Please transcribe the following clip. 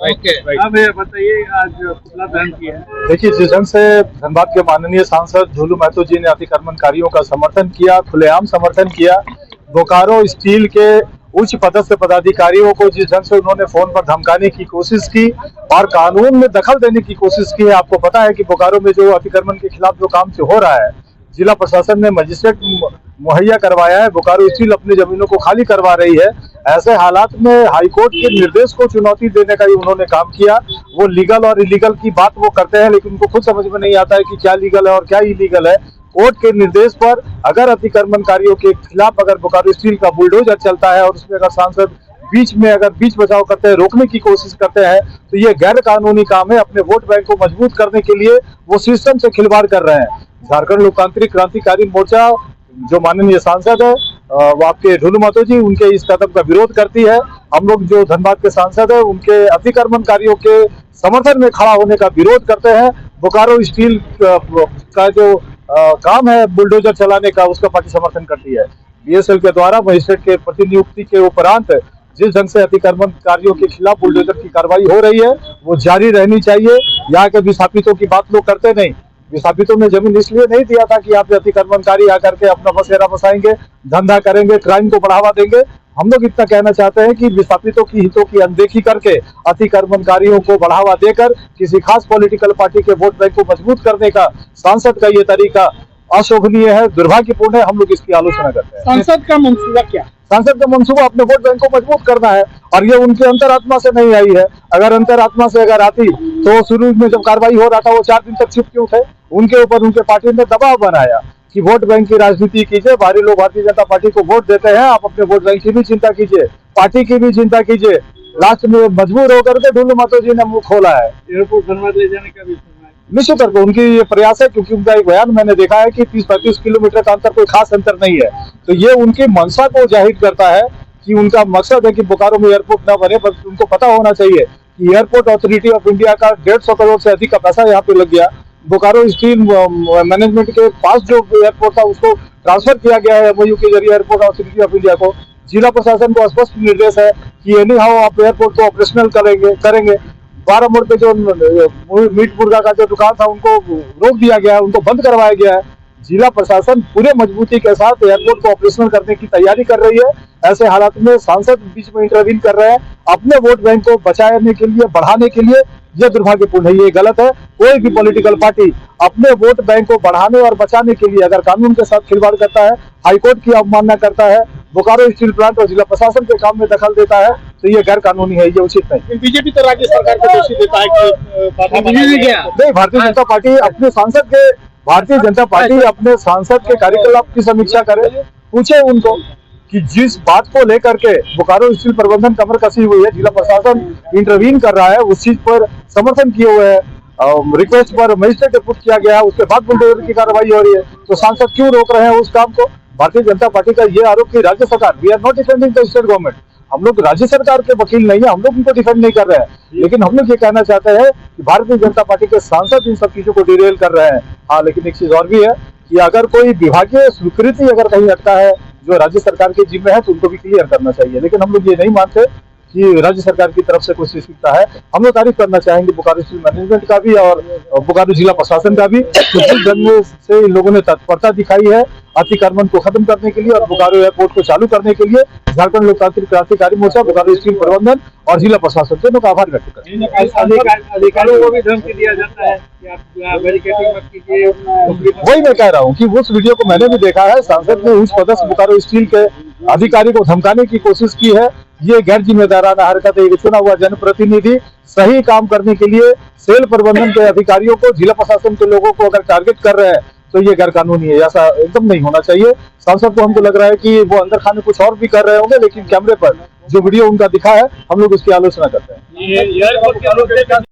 अब ये बताइए आज पुतला दहन किया है। देखिए, जिस ढंग से धनबाद के माननीय सांसद झूलू महतो जी ने अतिक्रमणकारियों का समर्थन किया, खुलेआम समर्थन किया, बोकारो स्टील के उच्च पदस्थ पदाधिकारियों को जिस ढंग से उन्होंने फोन पर धमकाने की कोशिश की और कानून में दखल देने की कोशिश की है। आपको पता है कि बोकारो में जो अतिक्रमण के खिलाफ जो काम हो रहा है, जिला प्रशासन ने मजिस्ट्रेट मुहैया करवाया है, बोकारो स्टील अपनी जमीनों को खाली करवा रही है। ऐसे हालात में हाईकोर्ट के निर्देश को चुनौती देने का ही उन्होंने काम किया। वो लीगल और इलीगल की बात वो करते हैं, लेकिन उनको खुद समझ में नहीं आता है कि क्या लीगल है और क्या इलीगल है। कोर्ट के निर्देश पर अगर अतिक्रमणकारियों के खिलाफ अगर बोकारो स्टील का बुलडोजर चलता है और उसमें अगर सांसद बीच बचाव करते हैं, रोकने की कोशिश करते हैं, तो ये गैर कानूनी काम है। अपने वोट बैंक को मजबूत करने के लिए वो सिस्टम से खिलवाड़ कर रहे हैं। झारखंड लोकतांत्रिक क्रांतिकारी मोर्चा जो माननीय सांसद है वो आपके झूलू महतो जी, उनके इस कदम का विरोध करती है। हम लोग जो धनबाद के सांसद है उनके अतिक्रमणकारियों के समर्थन में खड़ा होने का विरोध करते हैं। बोकारो स्टील का जो काम है बुलडोजर चलाने का, उसका पार्टी समर्थन करती है। बीएसएल के द्वारा मजिस्ट्रेट के प्रतिनियुक्ति के उपरांत जिस ढंग से अतिक्रमणकारियों के खिलाफ बुलडोजर की कार्रवाई हो रही है वो जारी रहनी चाहिए। यहाँ के विस्थापितों की बात लोग करते नहीं। विस्थापितों ने जमीन इसलिए नहीं दिया था कि यहाँ पे अतिक्रमणकारी आकर के अपना बसेरा बसाएंगे, धंधा करेंगे, क्राइम को बढ़ावा देंगे। हम लोग इतना कहना चाहते हैं कि विस्थापितों की हितों की अनदेखी करके अतिक्रमणकारियों को बढ़ावा देकर किसी खास पॉलिटिकल पार्टी के वोट बैंक को मजबूत करने का सांसद का ये तरीका अशोभनीय है, दुर्भाग्यपूर्ण है। हम लोग इसकी आलोचना करते हैं। सांसद का मंसूबा क्या? सांसद का मंसूबा अपने वोट बैंक को मजबूत करना है और ये उनके अंतरात्मा से नहीं आई है। अगर अंतरात्मा से अगर आती तो शुरू में जब कार्रवाई हो रहा था वो 4 दिन तक चुप क्यों थे? उनके ऊपर उनके पार्टी ने दबाव बनाया कि वोट बैंक की राजनीति कीजिए, बाहरी लोग भारतीय जनता पार्टी को वोट देते हैं, आप अपने वोट बैंक की भी चिंता कीजिए, पार्टी की भी चिंता कीजिए। लास्ट में मजबूर होकर के झूलू महतो जी ने मुंह खोला है। एयरपोर्ट धनबाद ले जाने का भी निश्चित तौर पर उनकी ये प्रयास है, क्योंकि उनका एक बयान मैंने देखा है कि 30-35 किलोमीटर का अंतर कोई खास अंतर नहीं है। तो ये उनकी मंशा को जाहिर करता है कि उनका मकसद है कि बोकारो में एयरपोर्ट न बने। पर उनको पता होना चाहिए कि एयरपोर्ट अथॉरिटी ऑफ इंडिया का 150 करोड़ से अधिक का पैसा यहाँ पे लग गया। बोकारो स्टील मैनेजमेंट के पास जो एयरपोर्ट था उसको ट्रांसफर किया गया है MOU के जरिए एयरपोर्ट अथॉरिटी ऑफ इंडिया को। जिला प्रशासन को स्पष्ट निर्देश है कि एनी हाउ आप एयरपोर्ट को ऑपरेशनल करेंगे। 12 मोड़ पे जो मीट मुर्गा का जो दुकान था उनको रोक दिया गया है, उनको बंद करवाया गया है। जिला प्रशासन पूरे मजबूती के साथ एयरपोर्ट को ऑपरेशनल करने की तैयारी कर रही है। ऐसे हालात में सांसद बीच में इंटरवीन कर रहे हैं अपने वोट बैंक को बचाने के लिए, बढ़ाने के लिए। यह दुर्भाग्यपूर्ण है, ये गलत है। कोई भी पॉलिटिकल पार्टी अपने वोट बैंक को बढ़ाने और बचाने के लिए अगर कानून के साथ खिलवाड़ करता है, हाईकोर्ट की अवमानना करता है, बोकारो स्टील प्लांट और जिला प्रशासन के काम में दखल देता है, तो ये गैर कानूनी है, ये उचित नहीं। बीजेपी तो राज्य सरकार को दोषी देता है कि नहीं, भारतीय जनता पार्टी अपने सांसद के कार्यकलाप की समीक्षा करे। पूछे उनको कि जिस बात को लेकर के बोकारो स्टील प्रबंधन कमर कसी हुई है, जिला प्रशासन इंटरवीन कर रहा है, उस चीज पर समर्थन किए हुए है, रिक्वेस्ट पर मजिस्ट्रेट पुट किया गया है, उसके बाद बुलडोजर की कार्रवाई हो रही है, तो सांसद क्यों रोक रहे हैं उस काम को? भारतीय जनता पार्टी का ये आरोप कि राज्य सरकार, we are not defending the state government, हम लोग राज्य सरकार के वकील नहीं है, हम लोग उनको डिफेंड नहीं कर रहे हैं। लेकिन हम लोग ये कहना चाहते हैं कि भारतीय जनता पार्टी के सांसद इन सब चीजों को डिरेल कर रहे हैं। हाँ, लेकिन एक चीज और भी है कि अगर कोई विभागीय स्वीकृति अगर कहीं अटका है जो राज्य सरकार के जिम्मे है, तो उनको भी क्लियर करना चाहिए। लेकिन हम लोग ये नहीं मानते कि राज्य सरकार की तरफ से कुछ स्वीकृता है। हम लोग तारीफ करना चाहेंगे बोकारो स्टील मैनेजमेंट का भी और बोकारो जिला प्रशासन का भी, जिस ढंग से इन लोगों ने तत्परता दिखाई है अतिक्रमण को खत्म करने के लिए और बोकारो एयरपोर्ट को चालू करने के लिए। झारखंड लोकतांत्रिक क्रांतिकारी मोर्चा, बोकारो स्टील प्रबंधन और जिला प्रशासन दोनों का आभार व्यक्त करते हैं। अधिकारियों को भी धमकी दिया जाता है कि आप बैरिकेडिंग मत कीजिए। वही मैं कह रहा हूँ कि उस वीडियो को मैंने भी देखा है। सांसद ने उच्च पदस्थ बोकारो स्टील के अधिकारी को धमकाने की कोशिश की है। ये गैर जिम्मेदाराना हरकत है। चुना हुआ जनप्रतिनिधि सही काम करने के लिए सेल प्रबंधन के अधिकारियों को, जिला प्रशासन के लोगों को अगर टारगेट कर रहे हैं तो ये गैर कानूनी है। ऐसा एकदम नहीं होना चाहिए। सांसद को हमको लग रहा है कि वो अंदर खाने कुछ और भी कर रहे होंगे, लेकिन कैमरे पर जो वीडियो उनका दिखा है हम लोग उसकी आलोचना करते हैं।